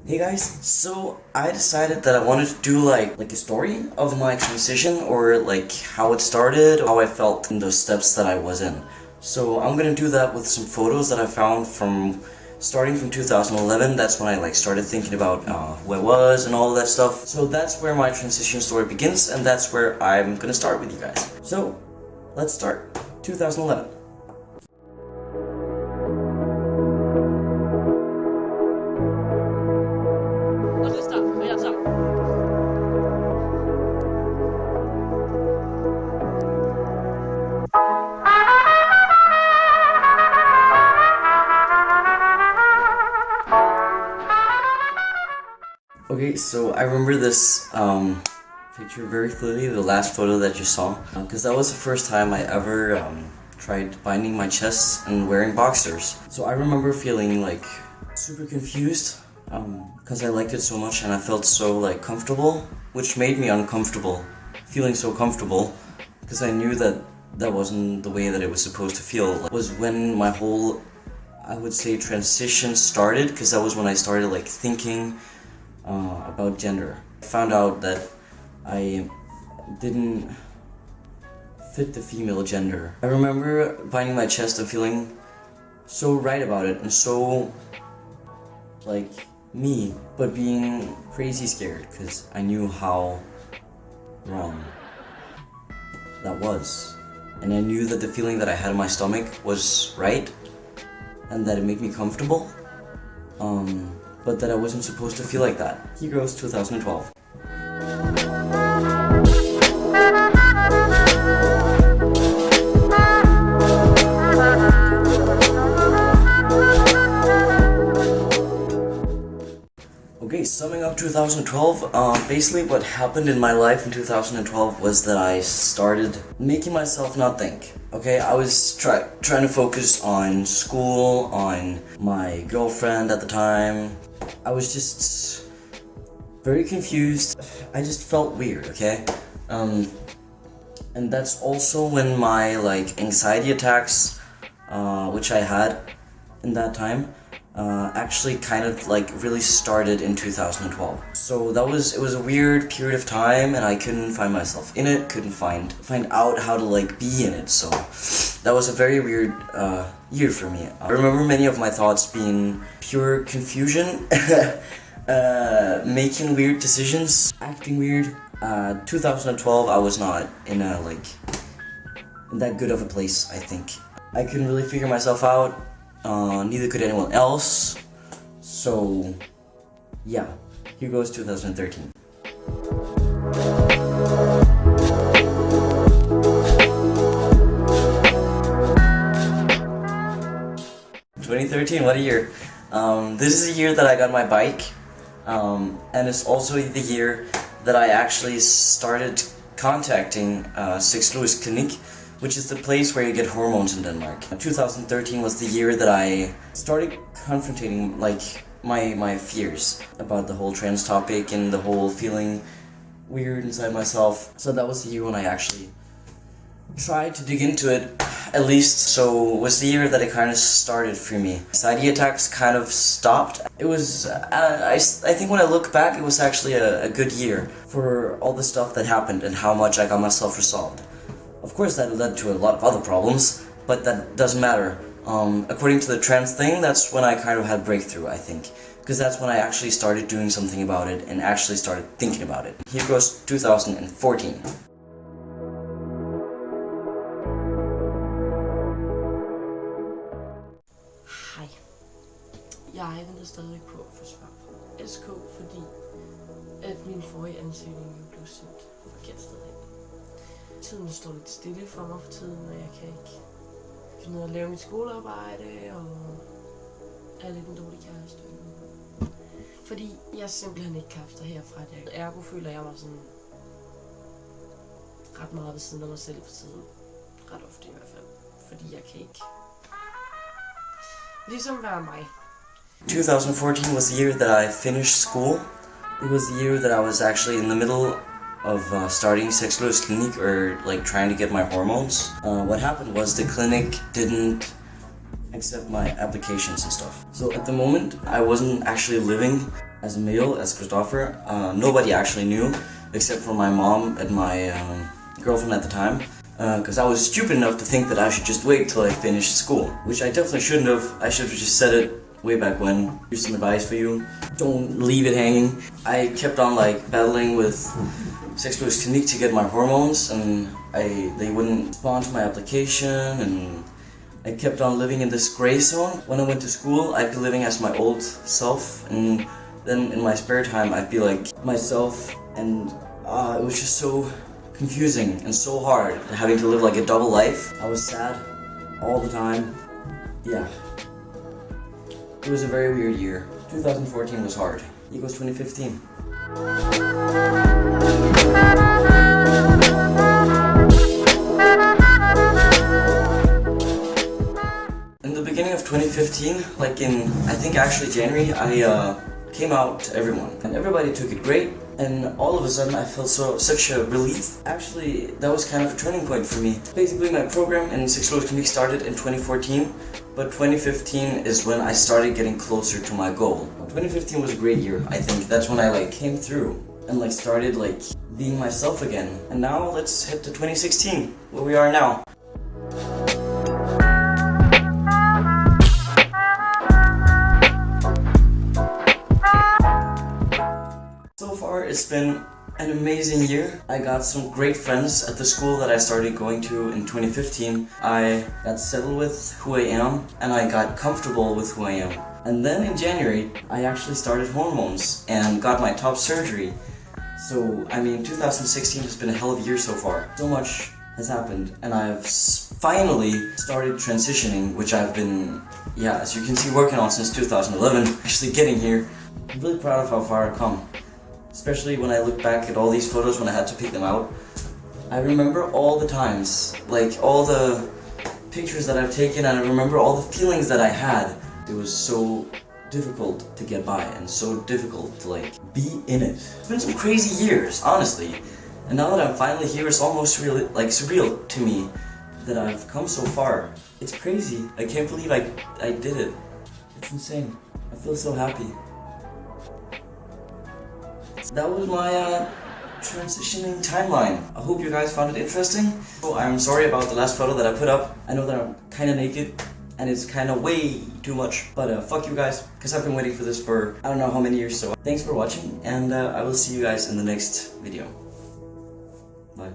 Hey guys, so I decided that I wanted to do like a story of my transition, or like how it started, how I felt in those steps that I was in. So I'm gonna do that with some photos that I found from starting from 2011. That's when I like started thinking about who I was and all of that stuff. So that's where my transition story begins, and that's where I'm gonna start with you guys. So let's start. 2011. Okay, so I remember this picture very clearly, the last photo that you saw, because that was the first time I ever tried binding my chest and wearing boxers. So I remember feeling like super confused, because I liked it so much and I felt so like comfortable, which made me uncomfortable, feeling so comfortable, because I knew that that wasn't the way that it was supposed to feel. It was when my whole, I would say, transition started, because that was when I started like thinking about gender. I found out that I didn't fit the female gender. I remember binding my chest and feeling so right about it and so like me, but being crazy scared because I knew how wrong that was. And I knew that the feeling that I had in my stomach was right and that it made me comfortable. But that I wasn't supposed to feel like that. Heroes 2012. Okay, summing up 2012, basically what happened in my life in 2012 was that I started making myself not think. Okay, I was trying to focus on school, on my girlfriend at the time. I was just very confused. I just felt weird, okay? And that's also when my like anxiety attacks, which I had in that time, actually kind of like really started in 2012. So it was a weird period of time, and I couldn't find myself in it, couldn't find out how to like be in it. So that was a very weird year for me. I remember many of my thoughts being pure confusion, making weird decisions, acting weird. 2012 I was not in a like in that good of a place, I think. I couldn't really figure myself out. Neither could anyone else. So, yeah, here goes 2013. What a year. This is the year that I got my bike, and it's also the year that I actually started contacting Sex Clinic, which is the place where you get hormones in Denmark. 2013 was the year that I started confronting like my fears about the whole trans topic and the whole feeling weird inside myself. So that was the year when I actually tried to dig into it, at least. So it was the year that it kind of started for me. Anxiety attacks kind of stopped. It was, I think when I look back, it was actually a good year for all the stuff that happened and how much I got myself resolved. Of course that led to a lot of other problems, but that doesn't matter. According to the trans thing, that's when I kind of had breakthrough, I think. Because that's when I actually started doing something about it and actually started thinking about it. Here goes 2014. Hej. Jeg venter stadig på at få svar på SK, fordi at min forrige ansøgning blev sendt forkert sted hen. Tiden står lidt stille for mig for tiden, og jeg kan ikke finde ud af at lave mit skolearbejde, og er lidt en dårlig kæreste. Fordi jeg simpelthen ikke kan haft herfra. Ergo føler jeg mig sådan ret meget ved siden af mig selv for tiden. Ret ofte i hvert fald. Fordi jeg kan ikke ligesom være mig. 2014 was the year that I finished school. It was the year that I was actually in the middle of starting Sex Clinic, or like trying to get my hormones. What happened was the clinic didn't accept my applications and stuff. So at the moment, I wasn't actually living as a male, as Christopher. Nobody actually knew, except for my mom and my girlfriend at the time. Because I was stupid enough to think that I should just wait till I finished school, which I definitely shouldn't have. I should have just said it way back when. Here's some advice for you: don't leave it hanging. I kept on like battling with sexual clinique to get my hormones, and they wouldn't respond to my application, and I kept on living in this gray zone. When I went to school, I'd be living as my old self, and then in my spare time, I'd be like myself, and it was just so confusing and so hard having to live like a double life. I was sad all the time. Yeah. It was a very weird year. 2014 was hard. Equals 2015. In the beginning of 2015, like in, I think actually January, I came out to everyone. And everybody took it great. And all of a sudden I felt such a relief. Actually, that was kind of a turning point for me. Basically, my program in sexual clinique started in 2014, but 2015 is when I started getting closer to my goal. 2015 was a great year, I think. That's when I like came through and like started like being myself again. And now let's head to 2016, where we are now. It's been an amazing year. I got some great friends at the school that I started going to in 2015. I got settled with who I am, and I got comfortable with who I am. And then in January, I actually started hormones and got my top surgery. So, I mean, 2016 has been a hell of a year so far. So much has happened, and I've finally started transitioning, which I've been, as you can see, working on since 2011. Actually getting here. I'm really proud of how far I've come. Especially when I look back at all these photos when I had to pick them out. I remember all the times, like all the pictures that I've taken, and I remember all the feelings that I had. It was so difficult to get by and so difficult to like be in it. It's been some crazy years, honestly. And now that I'm finally here, it's almost surreal to me that I've come so far. It's crazy. I can't believe I did it. It's insane. I feel so happy. That was my transitioning timeline. I hope you guys found it interesting. So I'm sorry about the last photo that I put up. I know that I'm kind of naked and it's kind of way too much. But fuck you guys, because I've been waiting for this for I don't know how many years. So thanks for watching, and I will see you guys in the next video. Bye.